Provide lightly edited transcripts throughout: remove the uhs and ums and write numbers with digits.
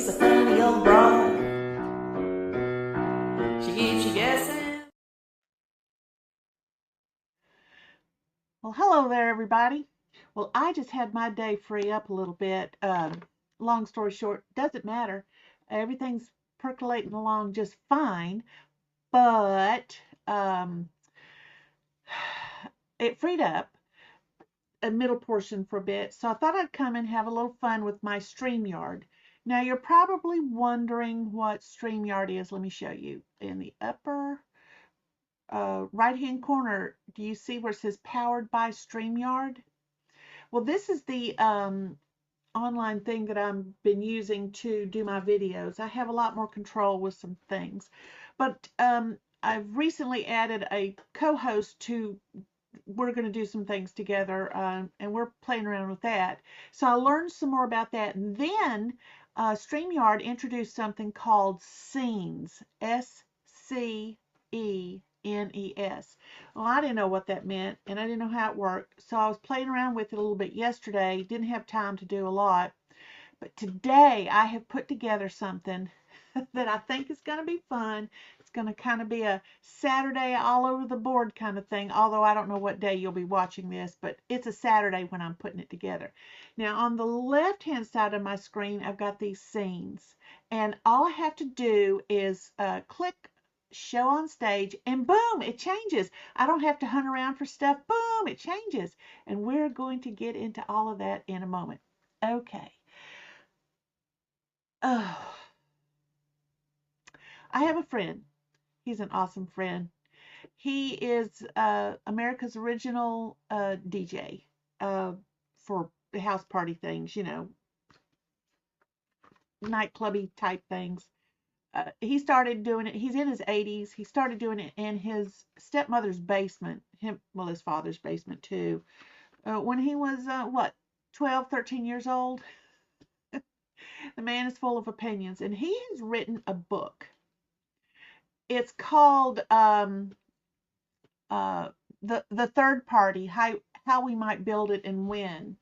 a funny old broad. She keeps you guessing. Well, hello there, everybody. Well, I just had my day free up a little bit. Long story short, doesn't matter. Everything's percolating along just fine, but it freed up a middle portion for a bit, so I thought I'd come and have a little fun with my StreamYard. Now, you're probably wondering what StreamYard is. Let me show you. In the upper right-hand corner, do you see where it says Powered by StreamYard? Well, this is the online thing that I've been using to do my videos. I have a lot more control with some things, but I've recently added a co-host to. We're going to do some things together, and we're playing around with that. So I learned some more about that, and then StreamYard introduced something called Scenes, SCENES. Well, I didn't know what that meant, and I didn't know how it worked, so I was playing around with it a little bit yesterday. Didn't have time to do a lot, but today I have put together something that I think is going to be fun. It's going to kind of be a Saturday all over the board kind of thing, although I don't know what day you'll be watching this, but it's a Saturday when I'm putting it together. Now, on the left-hand side of my screen, I've got these scenes, and all I have to do is click show on stage, and boom, it changes. I don't have to hunt around for stuff. Boom, it changes. And we're going to get into all of that in a moment. Okay. Oh, I have a friend. He's an awesome friend. He is America's original DJ for house party things, nightclubby type things. He started doing it. He's in his 80s. He started doing it in his stepmother's basement, his father's basement too, when he was, 12, 13 years old. The man is full of opinions, and he has written a book. It's called the third party, how we might build it and when.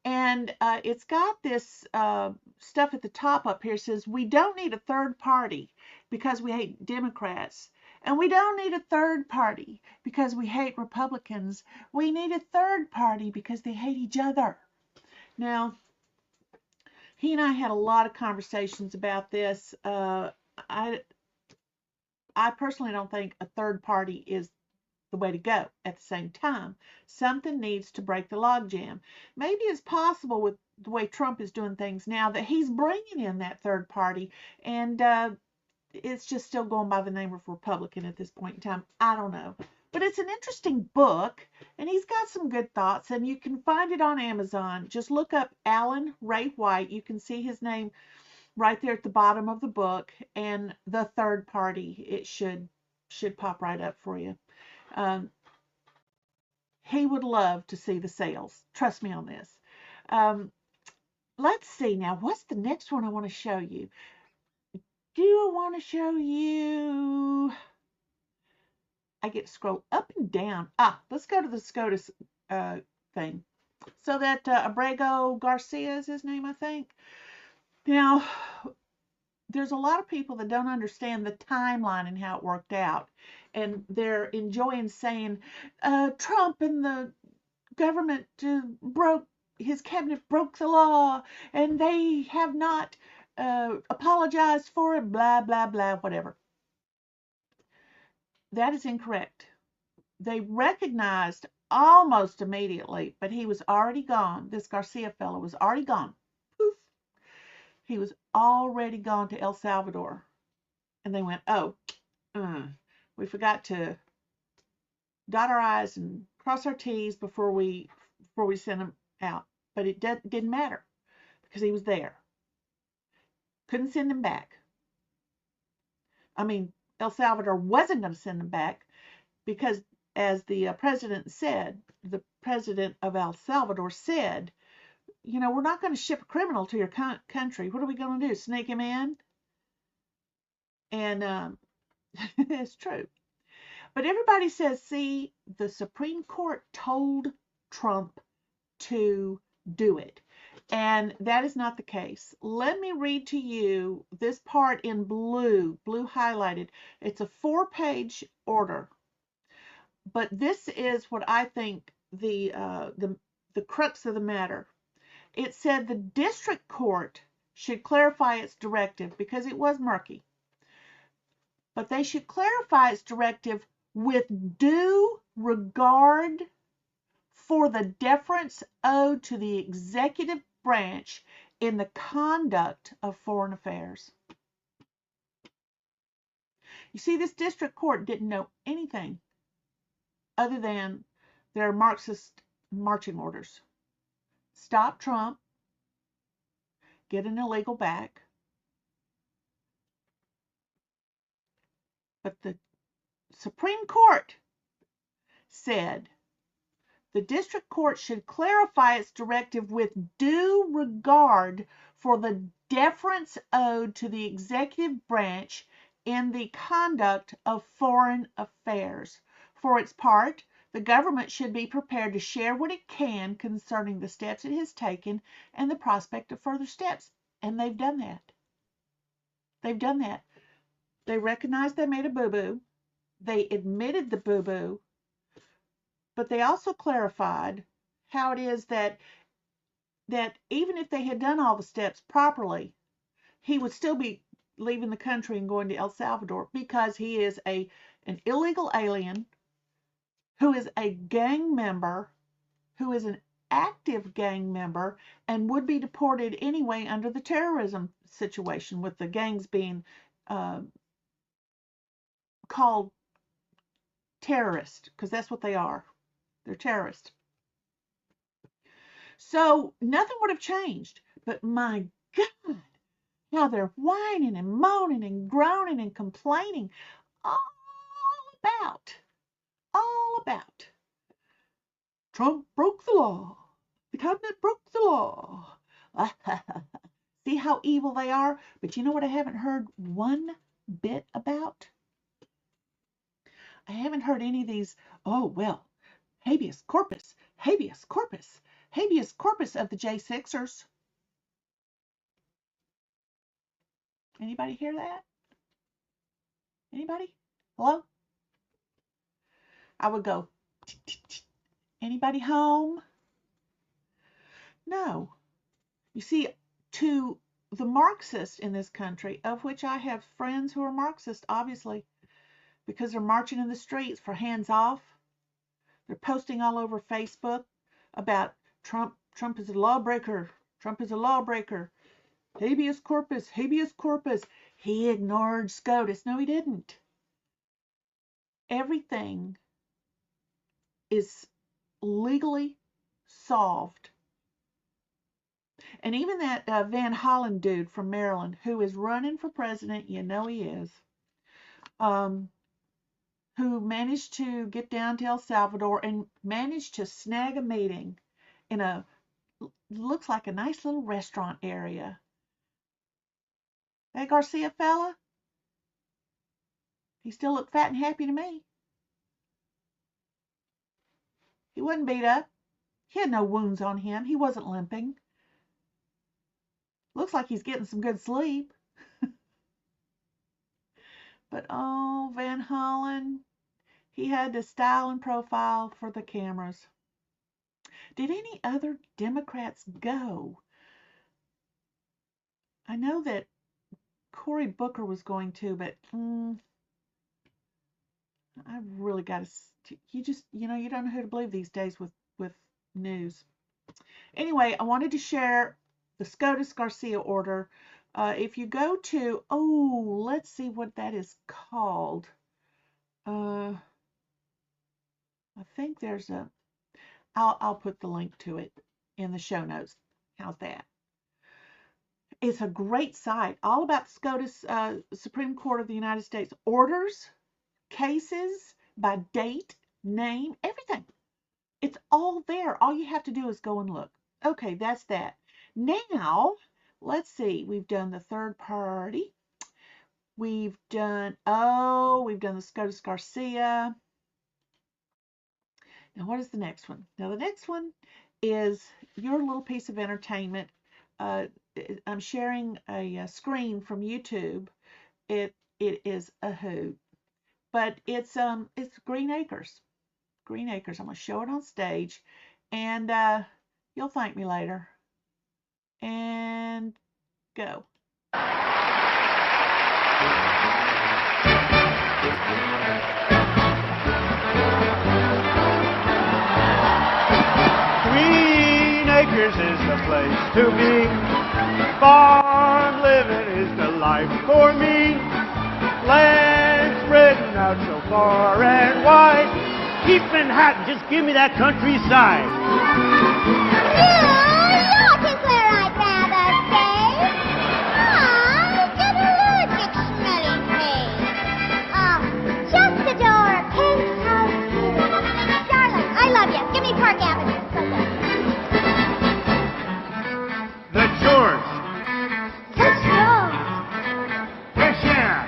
And it's got this stuff at the top up here. It says we don't need a third party because we hate Democrats, and we don't need a third party because we hate Republicans. We need a third party because they hate each other. Now, he and I had a lot of conversations about this. I personally don't think a third party is the way to go. At the same time, something needs to break the logjam. Maybe it's possible with the way Trump is doing things now that he's bringing in that third party, and it's just still going by the name of Republican at this point in time. I don't know. But it's an interesting book, and he's got some good thoughts, and you can find it on Amazon. Just look up Alan Ray White. You can see his name right there at the bottom of the book, and the third party. It should pop right up for you. He would love to see the sales. Trust me on this. Let's see now. What's the next one I want to show you? Do I want to show you? I get to scroll up and down. Let's go to the SCOTUS thing. So that Abrego Garcia is his name, I think. Now, there's a lot of people that don't understand the timeline and how it worked out. And they're enjoying saying Trump and the government his cabinet broke the law, and they have not apologized for it, blah, blah, blah, whatever. That is incorrect. They recognized almost immediately, but he was already gone. This Garcia fellow was already gone. Poof. He was already gone to El Salvador. And they went, we forgot to dot our I's and cross our T's before we sent him out. But it didn't matter because he was there. Couldn't send him back. I mean, El Salvador wasn't going to send him back because, as the president said, the president of El Salvador said, we're not going to ship a criminal to your country. What are we going to do? Sneak him in? And it's true. But everybody says, see, the Supreme Court told Trump to do it. And that is not the case. Let me read to you this part in blue highlighted. It's a 4-page order. But this is what I think the crux of the matter. It said the district court should clarify its directive because it was murky. But they should clarify its directive with due regard for the deference owed to the executive branch in the conduct of foreign affairs. You see, this district court didn't know anything other than their Marxist marching orders. Stop Trump, get an illegal back. But the Supreme Court said the district court should clarify its directive with due regard for the deference owed to the executive branch in the conduct of foreign affairs. For its part, the government should be prepared to share what it can concerning the steps it has taken and the prospect of further steps. And they've done that. They've done that. They recognized they made a boo-boo. They admitted the boo-boo. But they also clarified how it is that even if they had done all the steps properly, he would still be leaving the country and going to El Salvador because he is an illegal alien who is a gang member, who is an active gang member, and would be deported anyway under the terrorism situation, with the gangs being called terrorists, because that's what they are. They're terrorists. So nothing would have changed. But my God, how they're whining and moaning and groaning and complaining all about Trump broke the law. The cabinet broke the law. See how evil they are? But you know what I haven't heard one bit about? I haven't heard any of these, oh, well, habeas corpus, habeas corpus, habeas corpus of the J6ers. Anybody hear that? Anybody? Hello? I would go, anybody home? No. You see, to the Marxists in this country, of which I have friends who are Marxist, obviously, because they're marching in the streets for hands off. They're posting all over Facebook about Trump. Trump is a lawbreaker. Trump is a lawbreaker. Habeas corpus, habeas corpus. He ignored SCOTUS. No, he didn't. Everything is legally solved. And even that Van Hollen dude from Maryland, who is running for president, you know he is, who managed to get down to El Salvador and managed to snag a meeting in a, looks like a nice little restaurant area. That Garcia fella, he still looked fat and happy to me. He wasn't beat up. He had no wounds on him. He wasn't limping. Looks like he's getting some good sleep. But oh, Van Hollen, he had the style and profile for the cameras. Did any other Democrats go? I know that Cory Booker was going to, but I really got to, you don't know who to believe these days with news. Anyway, I wanted to share the SCOTUS Garcia order. If you go to, let's see what that is called. I think there's I'll put the link to it in the show notes. How's that? It's a great site, all about the SCOTUS, Supreme Court of the United States orders, cases by date, name, everything. It's all there. All you have to do is go and look. Okay, that's that. Now, let's see. We've done the third party. We've done the SCOTUS Garcia. Now, what is the next one? Now, the next one is your little piece of entertainment. I'm sharing a screen from YouTube. It is a hoot, but it's Green Acres. Green Acres. I'm gonna show it on stage, and you'll thank me later. And go. Green Acres is the place to be. Farm living is the life for me. Land spreading out so far and wide. Keep Manhattan, just give me that countryside. That is where I'd rather stay. I get allergic smelling hay. Just the door, penthouse view. Darling, I love you. Give me Park Avenue. So good. The George. The Strong. Fresh air.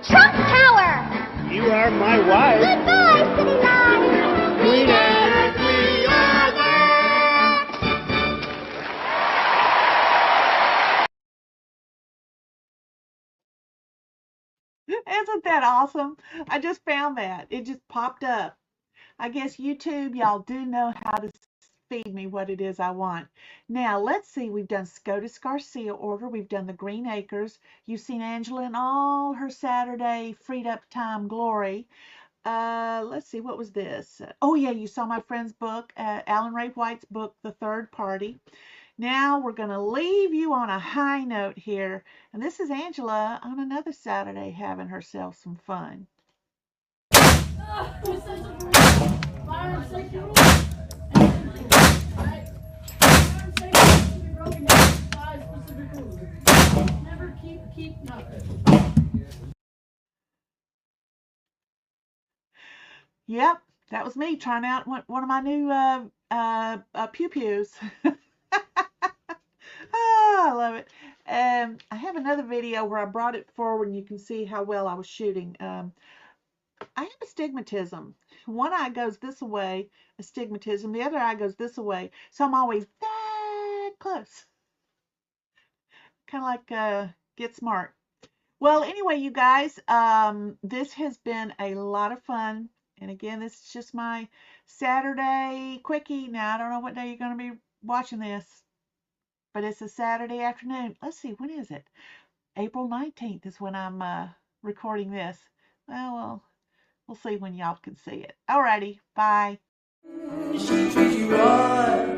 Trump Tower. You are my wife. Goodbye, city lights. Green Acres, we are there. Isn't that awesome? I just found that. It just popped up. I guess YouTube, y'all do know how to feed me what it is I want. Now, let's see. We've done SCOTUS Garcia order. We've done the Green Acres. You've seen Angela in all her Saturday freed up time glory. Let's see. What was this? Oh, yeah, you saw my friend's book, Alan Ray White's book, The Third Party. Now we're going to leave you on a high note here. And this is Angela on another Saturday having herself some fun. Yep, that was me trying out one of my new Pew-Pews. Oh, I love it. I have another video where I brought it forward and you can see how well I was shooting. I have astigmatism. One eye goes this way, astigmatism. The other eye goes this way. So I'm always that close. Kind of like Get Smart. Well, anyway, you guys, this has been a lot of fun. And again, this is just my Saturday quickie. Now, I don't know what day you're going to be watching this, but it's a Saturday afternoon. Let's see, when is it? April 19th is when I'm recording this. Well, we'll see when y'all can see it. Alrighty, bye. She treats you right.